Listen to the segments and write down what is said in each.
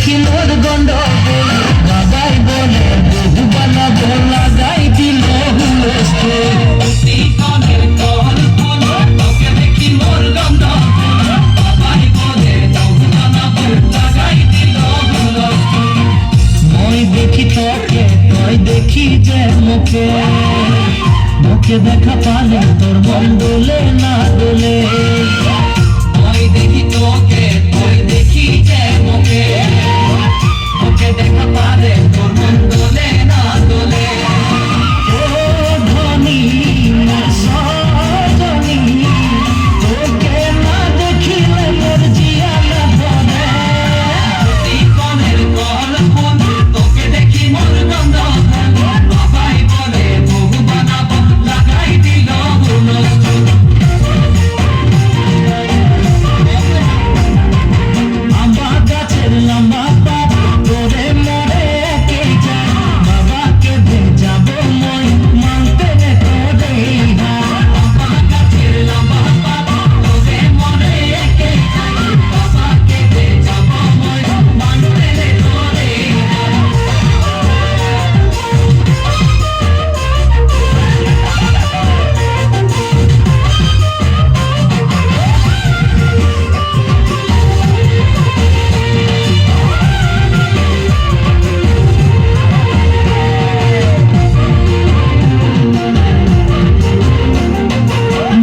দেখি মোর গন্ডগোল বাবাই বলে বহু বানাবো লাগাই দিল হুলস্থুল কনের কল ফুল তোকে দেখি মোর গন্ডগোল বাবাই বলে বহু বানাবো লাগাই দিল হুলস্থুল মই দেখি তোকে তুই দেখি যে মুখে মুখে দেখা পালে তোর মন দোলে না দোলে মই দেখি তোকে তুই দেখি যে মুখে মুখে দেখা পালে তোর মন দোলে না দোলে ও ধনী সজনী তোকে না দেখিলে মোর জিয়া না ধরে কনের কল ফুল তোকে দেখি মোর গন্ধ বাবাই বলে বহু বানাবো লাগাই দিল হুলস্থুল আম্বা গাছের লম্বা পাত তোরে মরে একে যায় বাবাকে ভেজাবো মই মানতে রে তোরে আম্বা গাছের লম্বা পাত তোরে মরে একে যায় বাবাকে ভেজাবো মই মানতে রে তোরে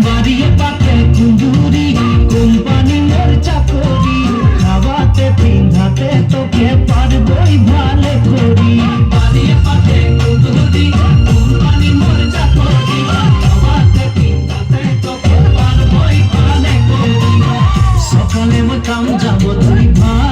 বাড়িয়ে পাতে কুন্দুরি কোম্পানি মোর চাকরি খাওয়াতে পিন্ধাতে তোকে পারবই ভালো করি বাড়িয়ে পাতে কুন্দুরি কোম্পানি মোর চাকরি খাওয়াতে পিন্ধাতে তোকে পারবই ভালো করি সকালে মই কাম যাব তুই ভাই